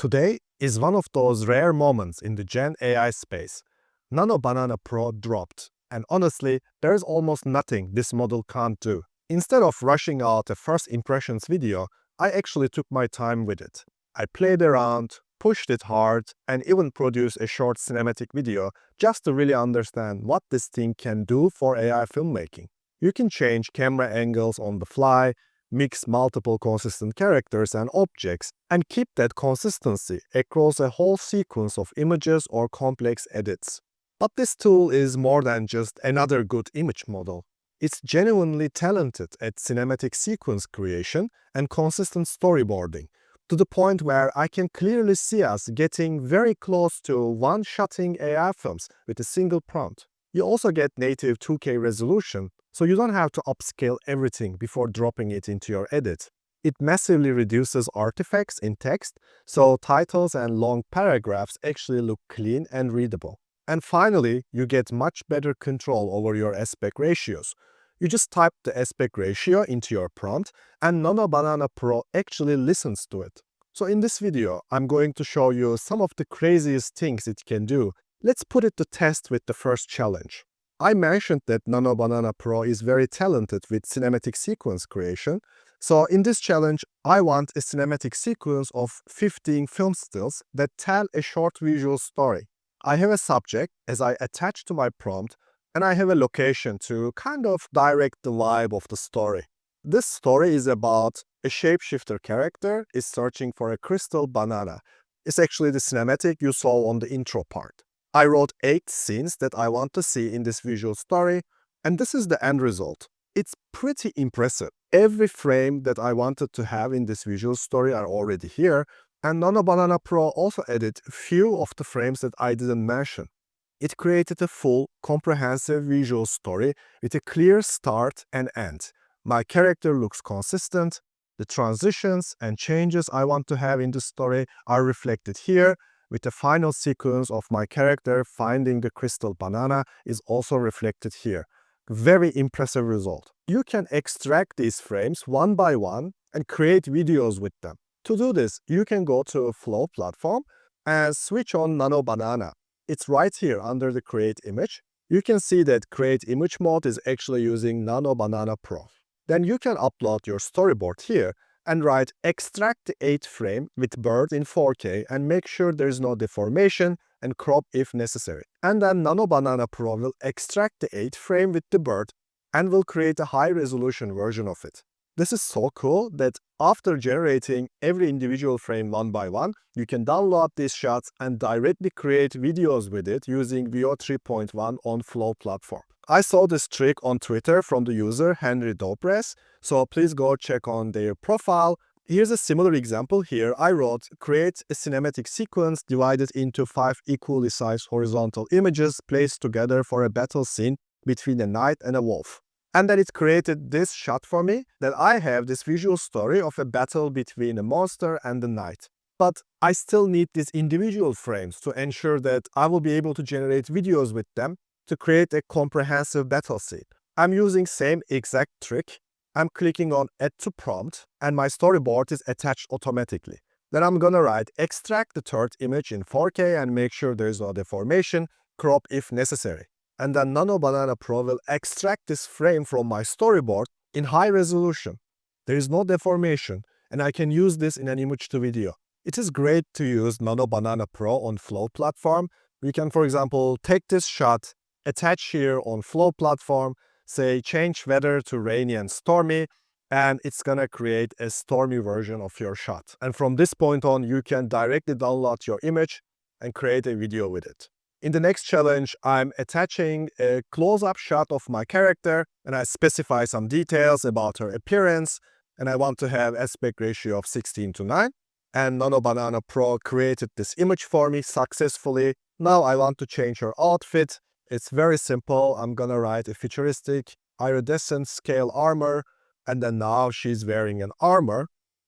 Today is one of those rare moments in the Gen AI space. Nano Banana Pro dropped, and honestly, there's almost nothing this model can't do. Instead of rushing out a first impressions video, I actually took my time with it. I played around, pushed it hard, and even produced a short cinematic video just to really understand what this thing can do for AI filmmaking. You can change camera angles on the fly, mix multiple consistent characters and objects, and keep that consistency across a whole sequence of images or complex edits. But this tool is more than just another good image model. It's genuinely talented at cinematic sequence creation and consistent storyboarding, to the point where I can clearly see us getting very close to one-shotting AI films with a single prompt. You also get native 2K resolution, so you don't have to upscale everything before dropping it into your edit. It massively reduces artifacts in text, so titles and long paragraphs actually look clean and readable. And finally, you get much better control over your aspect ratios. You just type the aspect ratio into your prompt, and Nano Banana Pro actually listens to it. So in this video, I'm going to show you some of the craziest things it can do. Let's put it to test with the first challenge. I mentioned that Nano Banana Pro is very talented with cinematic sequence creation. So in this challenge, I want a cinematic sequence of 15 film stills that tell a short visual story. I have a subject as I attach to my prompt, and I have a location to kind of direct the vibe of the story. This story is about a shapeshifter character is searching for a crystal banana. It's actually the cinematic you saw on the intro part. I wrote 8 scenes that I want to see in this visual story, and this is the end result. It's pretty impressive. Every frame that I wanted to have in this visual story are already here, and Nano Banana Pro also added a few of the frames that I didn't mention. It created a full, comprehensive visual story with a clear start and end. My character looks consistent. The transitions and changes I want to have in the story are reflected here, with the final sequence of my character finding the crystal banana is also reflected here. Very impressive result. You can extract these frames one by one and create videos with them. To do this, you can go to a Flow platform and switch on Nano Banana. It's right here under the Create Image. You can see that Create Image mode is actually using Nano Banana Pro. Then you can upload your storyboard here and write extract the 8th frame with bird in 4K and make sure there is no deformation and crop if necessary. And then Nano Banana Pro will extract the 8th frame with the bird and will create a high resolution version of it. This is so cool that after generating every individual frame one by one, you can download these shots and directly create videos with it using VO 3.1 on Flow platform. I saw this trick on Twitter from the user Henry Dopres, so please go check on their profile. Here's a similar example here. I wrote, create a cinematic sequence divided into 5 equally sized horizontal images placed together for a battle scene between a knight and a wolf. And then it created this shot for me, that I have this visual story of a battle between a monster and a knight. But I still need these individual frames to ensure that I will be able to generate videos with them to create a comprehensive battle scene. I'm using same exact trick. I'm clicking on Add to Prompt, and my storyboard is attached automatically. Then I'm gonna write extract the 3rd image in 4K and make sure there is no deformation, crop if necessary. And then Nano Banana Pro will extract this frame from my storyboard in high resolution. There is no deformation, and I can use this in an image to video. It is great to use Nano Banana Pro on Flow platform. We can, for example, take this shot, attach here on Flow platform, say change weather to rainy and stormy, and it's gonna create a stormy version of your shot. And from this point on, you can directly download your image and create a video with it. In the next challenge, I'm attaching a close-up shot of my character, and I specify some details about her appearance, and I want to have aspect ratio of 16:9. And Nano Banana Pro created this image for me successfully. Now I want to change her outfit. It's very simple. I'm gonna write a futuristic iridescent scale armor, and then now she's wearing an armor.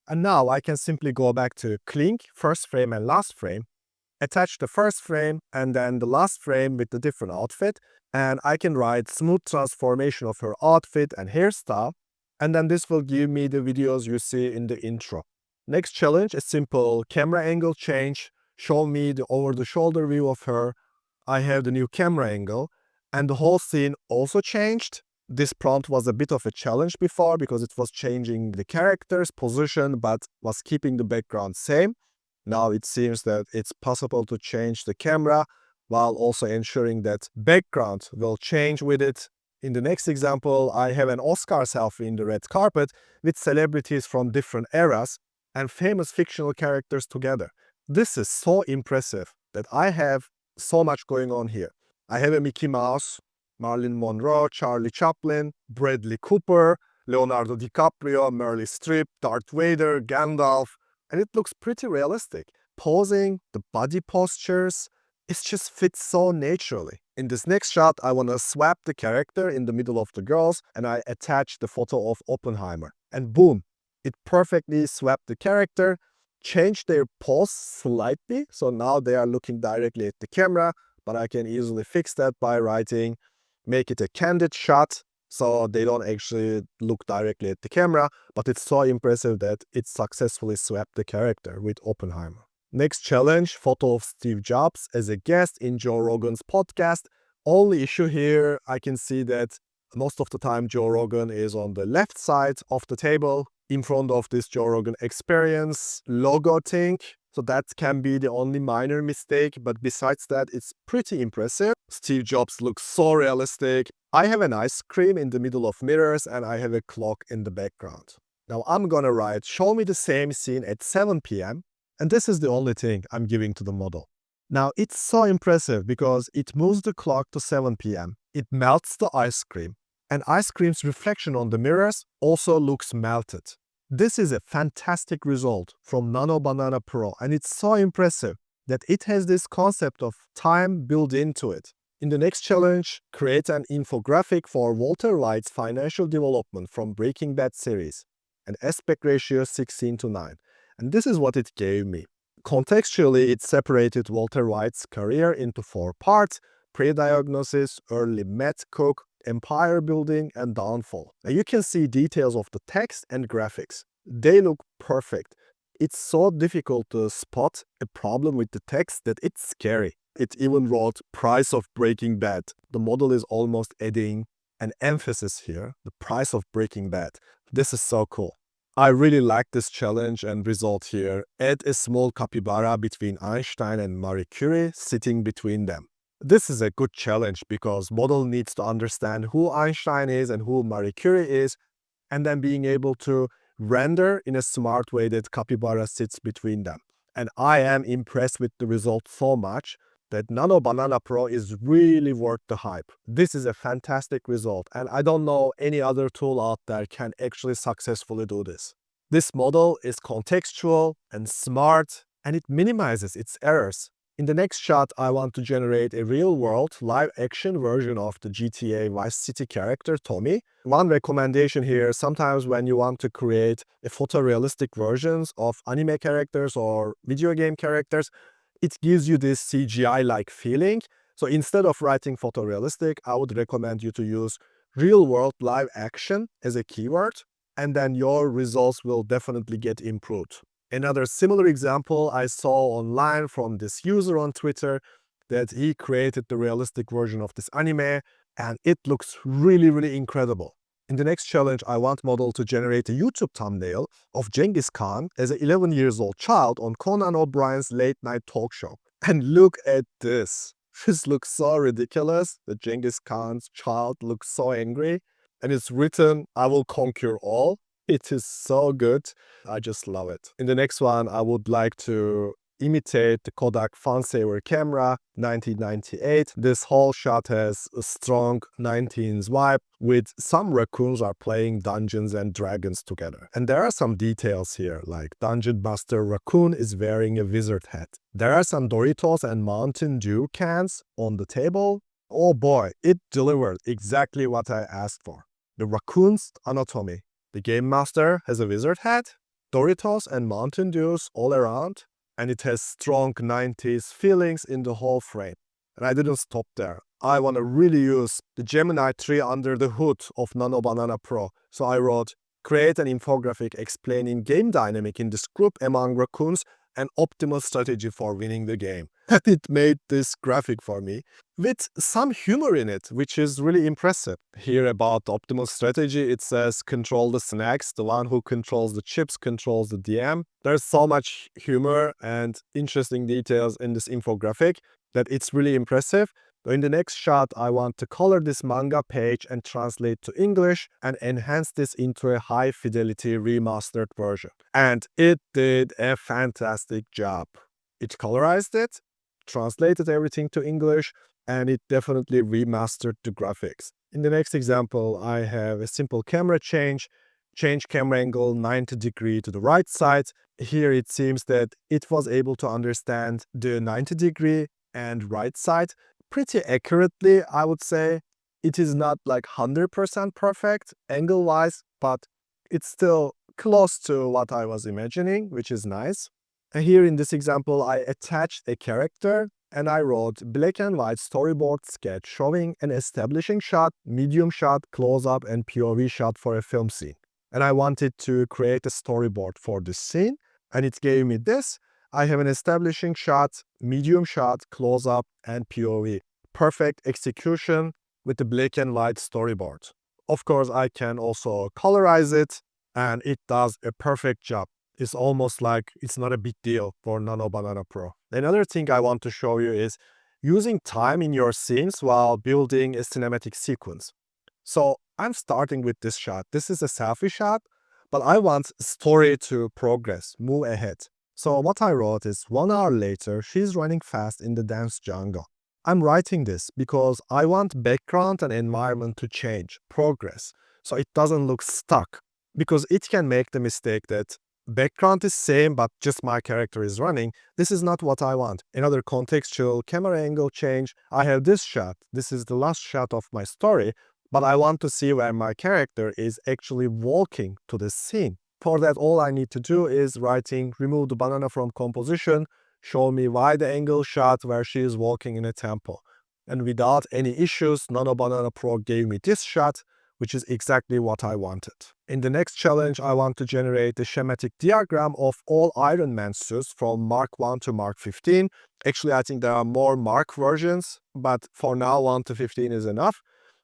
And now I can simply go back to Clink, first frame and last frame, attach the first frame and then the last frame with the different outfit, and I can write smooth transformation of her outfit and hairstyle, and then this will give me the videos you see in the intro. Next challenge is simple camera angle change. Show me the over-the-shoulder view of her. I have the new camera angle, and the whole scene also changed. This prompt was a bit of a challenge before because it was changing the character's position but was keeping the background same. Now it seems that it's possible to change the camera while also ensuring that background will change with it. In the next example, I have an Oscar selfie in the red carpet with celebrities from different eras and famous fictional characters together. This is so impressive that I have so much going on here. I have a Mickey Mouse, Marilyn Monroe, Charlie Chaplin, Bradley Cooper, Leonardo DiCaprio, Meryl Streep, Darth Vader, Gandalf, and it looks pretty realistic. Posing, the body postures, it just fits so naturally. In this next shot, I want to swap the character in the middle of the girls and I attach the photo of Oppenheimer. And boom, it perfectly swapped the character, changed their pose slightly, so now they are looking directly at the camera, but I can easily fix that by writing, make it a candid shot, so they don't actually look directly at the camera, but it's so impressive that it successfully swapped the character with Oppenheimer. Next challenge, photo of Steve Jobs as a guest in Joe Rogan's podcast. Only issue here, I can see that most of the time Joe Rogan is on the left side of the table in front of this Joe Rogan Experience logo thing. So that can be the only minor mistake, but besides that, it's pretty impressive. Steve Jobs looks so realistic. I have an ice cream in the middle of mirrors and I have a clock in the background. Now I'm gonna write, show me the same scene at 7 p.m. And this is the only thing I'm giving to the model. Now it's so impressive because it moves the clock to 7 p.m. It melts the ice cream, and ice cream's reflection on the mirrors also looks melted. This is a fantastic result from Nano Banana Pro, and it's so impressive that it has this concept of time built into it. In the next challenge, create an infographic for Walter White's financial development from Breaking Bad series, an aspect ratio 16:9. And this is what it gave me. Contextually, it separated Walter White's career into 4 parts: pre-diagnosis, early meth cook, empire building, and downfall. Now you can see details of the text and graphics. They look perfect. It's so difficult to spot a problem with the text that it's scary. It even wrote price of Breaking Bad. The model is almost adding an emphasis here, the price of Breaking Bad. This is so cool. I really like this challenge and result here. Add a small capybara between Einstein and Marie Curie sitting between them. This is a good challenge because model needs to understand who Einstein is and who Marie Curie is, and then being able to render in a smart way that capybara sits between them. And I am impressed with the result so much that Nano Banana Pro is really worth the hype. This is a fantastic result, and I don't know any other tool out there can actually successfully do this. This model is contextual and smart, and it minimizes its errors. In the next shot, I want to generate a real-world, live-action version of the GTA Vice City character, Tommy. One recommendation here, sometimes when you want to create a photorealistic versions of anime characters or video game characters, it gives you this CGI-like feeling. So instead of writing photorealistic, I would recommend you to use real-world live action as a keyword, and then your results will definitely get improved. Another similar example I saw online from this user on Twitter, that he created the realistic version of this anime, and it looks really incredible. In the next challenge, I want model to generate a YouTube thumbnail of Genghis Khan as an 11-year-old child on Conan O'Brien's late-night talk show. And look at this. This looks so ridiculous. The Genghis Khan's child looks so angry. And it's written, "I will conquer all." It is so good. I just love it. In the next one, I would like to imitate the Kodak Funsaver camera 1998. This whole shot has a strong 19s vibe with some raccoons are playing Dungeons and Dragons together. And there are some details here, like Dungeon Master Raccoon is wearing a wizard hat. There are some Doritos and Mountain Dew cans on the table. Oh boy, it delivered exactly what I asked for. The raccoon's anatomy. The Game Master has a wizard hat, Doritos and Mountain Dews all around, and it has strong 90s feelings in the whole frame. And I didn't stop there. I want to really use the Gemini tree under the hood of Nano Banana Pro. So I wrote, Create an infographic explaining game dynamic in this group among raccoons and optimal strategy for winning the game. And it made this graphic for me with some humor in it, which is really impressive. Here about the optimal strategy, it says control the snacks. The one who controls the chips controls the DM. There's so much humor and interesting details in this infographic that it's really impressive. In the next shot, I want to color this manga page and translate to English and enhance this into a high-fidelity remastered version. And it did a fantastic job. It colorized it, translated everything to English, and it definitely remastered the graphics. In the next example, I have a simple camera change camera angle 90 degrees to the right side. Here it seems that it was able to understand the 90 degree and right side pretty accurately, I would say. It is not like 100% perfect angle-wise, but it's still close to what I was imagining, which is nice. And here in this example, I attached a character and I wrote black and white storyboard sketch showing an establishing shot, medium shot, close-up, and POV shot for a film scene. And I wanted to create a storyboard for this scene, and it gave me this. I have an establishing shot, medium shot, close-up, and POV. Perfect execution with the black and white storyboard. Of course, I can also colorize it, and it does a perfect job. It's almost like it's not a big deal for Nano Banana Pro. Another thing I want to show you is using time in your scenes while building a cinematic sequence. So I'm starting with this shot. This is a selfie shot, but I want story to progress, move ahead. So what I wrote is 1 hour later, she's running fast in the dense jungle. I'm writing this because I want background and environment to change, progress, so it doesn't look stuck. Because it can make the mistake that background is same, but just my character is running. This is not what I want. Another contextual camera angle change. I have this shot. This is the last shot of my story, but I want to see where my character is actually walking to the scene. For that, all I need to do is remove the banana from composition, show me wide angle shot where she is walking in a temple. And without any issues, Nano Banana Pro gave me this shot, which is exactly what I wanted. In the next challenge, I want to generate a schematic diagram of all Iron Man suits from Mark 1 to Mark 15. Actually, I think there are more Mark versions, but for now, 1 to 15 is enough.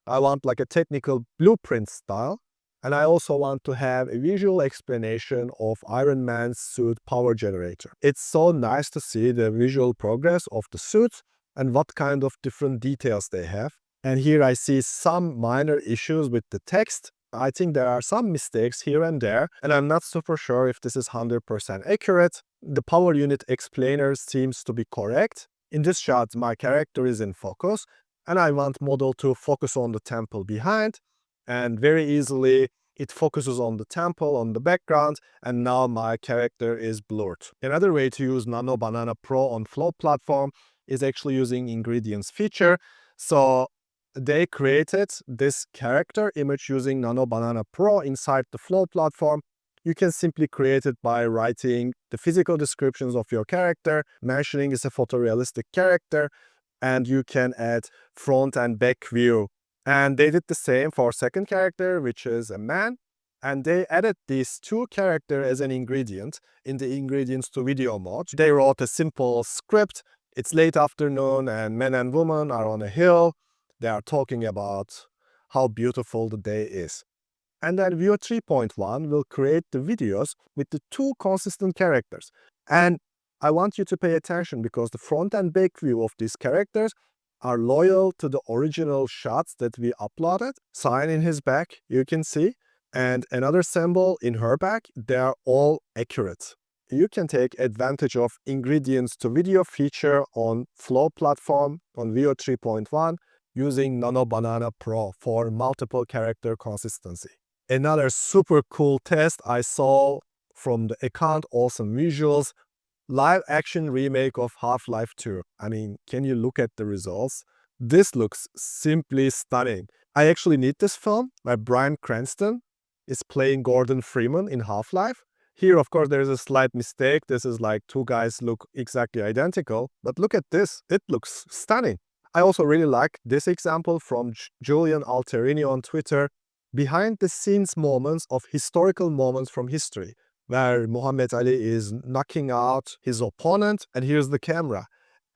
I want like a technical blueprint style. And I also want to have a visual explanation of Iron Man's suit power generator. It's so nice to see the visual progress of the suits and what kind of different details they have. And here I see some minor issues with the text. I think there are some mistakes here and there, and I'm not super sure if this is 100% accurate. The power unit explainer seems to be correct. In this shot, my character is in focus, and I want model to focus on the temple behind. And very easily, it focuses on the temple, on the background, and now my character is blurred. Another way to use Nano Banana Pro on Flow platform is actually using ingredients feature. So they created this character image using Nano Banana Pro inside the Flow platform. You can simply create it by writing the physical descriptions of your character, mentioning it's a photorealistic character, and you can add front and back view. And they did the same for second character, which is a man. And they added these two characters as an ingredient in the ingredients to video mode. They wrote a simple script. It's late afternoon and men and women are on a hill. They are talking about how beautiful the day is. And then View 3.1 will create the videos with the two consistent characters. And I want you to pay attention because the front and back view of these characters are loyal to the original shots that we uploaded. Sign in his back, you can see, and another symbol in her back, they are all accurate. You can take advantage of ingredients to video feature on Flow platform on Veo 3.1 using Nano Banana Pro for multiple character consistency. Another super cool test I saw from the account Awesome Visuals, live action remake of Half-Life 2. I mean, can you look at the results? This looks simply stunning. I actually need this film where Bryan Cranston is playing Gordon Freeman in Half-Life. Here, of course, there is a slight mistake. This is like two guys look exactly identical. But look at this. It looks stunning. I also really like this example from Julian Alterini on Twitter. behind the scenes moments of historical moments from history, where Muhammad Ali is knocking out his opponent, and here's the camera.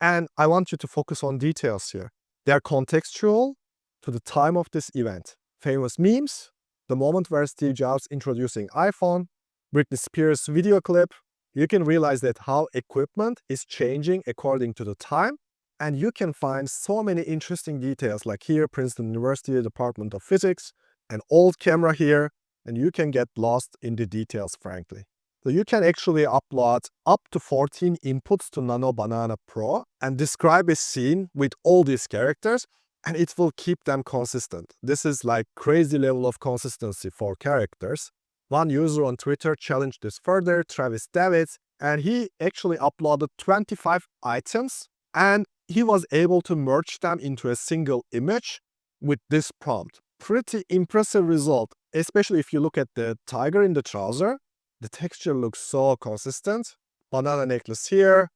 And I want you to focus on details here. They are contextual to the time of this event. Famous memes, the moment where Steve Jobs introducing iPhone, Britney Spears video clip. You can realize that how equipment is changing according to the time. And you can find so many interesting details, like here, Princeton University Department of Physics, an old camera here, and you can get lost in the details, frankly. So you can actually upload up to 14 inputs to Nano Banana Pro and describe a scene with all these characters, and it will keep them consistent. This is like crazy level of consistency for characters. One user on Twitter challenged this further, Travis Davids, and he actually uploaded 25 items, and he was able to merge them into a single image with this prompt. Pretty impressive result, especially if you look at the tiger in the trouser. The texture looks so consistent. Banana necklace here,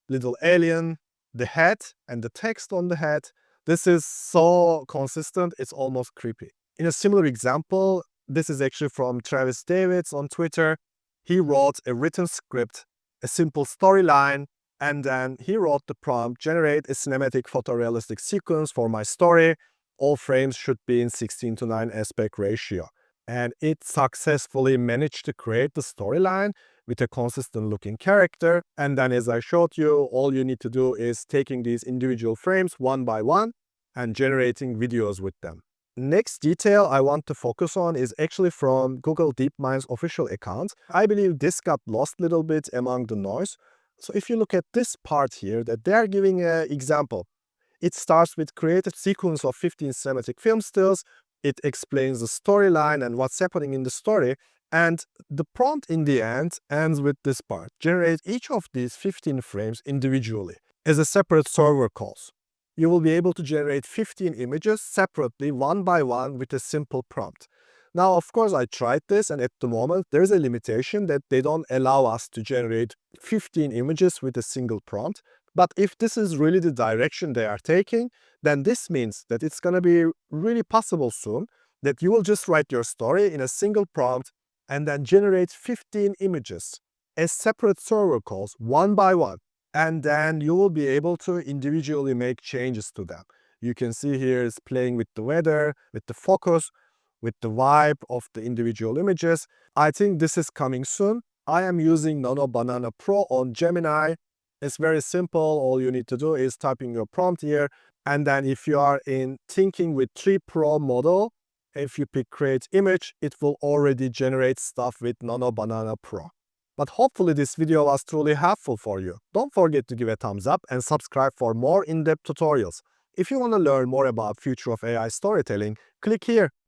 little alien, the head and the text on the head. This is so consistent, it's almost creepy. In a similar example, this is actually from Travis Davids on Twitter. He wrote a written script, a simple storyline, and then he wrote the prompt, generate a cinematic photorealistic sequence for my story. All frames should be in 16:9 aspect ratio. And it successfully managed to create the storyline with a consistent looking character. And then, as I showed you, all you need to do is taking these individual frames one by one and generating videos with them. Next detail I want to focus on is actually from Google DeepMind's official account. I believe this got lost a little bit among the noise. So if you look at this part here, that they're giving an example. It starts with create a sequence of 15 cinematic film stills. It explains the storyline and what's happening in the story. And the prompt in the end ends with this part. Generate each of these 15 frames individually as a separate server calls. You will be able to generate 15 images separately, one by one, with a simple prompt. Now, of course, I tried this, and at the moment, there's a limitation that they don't allow us to generate 15 images with a single prompt. But if this is really the direction they are taking, then this means that it's going to be really possible soon that you will just write your story in a single prompt and then generate 15 images as separate server calls, one by one. And then you will be able to individually make changes to them. You can see here it's playing with the weather, with the focus, with the vibe of the individual images. I think this is coming soon. I am using Nano Banana Pro on Gemini. It's very simple. All you need to do is type in your prompt here. And then if you are in Thinking with 3 Pro model, if you pick create image, it will already generate stuff with Nano Banana Pro. But hopefully this video was truly helpful for you. Don't forget to give a thumbs up and subscribe for more in-depth tutorials. If you want to learn more about future of AI storytelling, click here.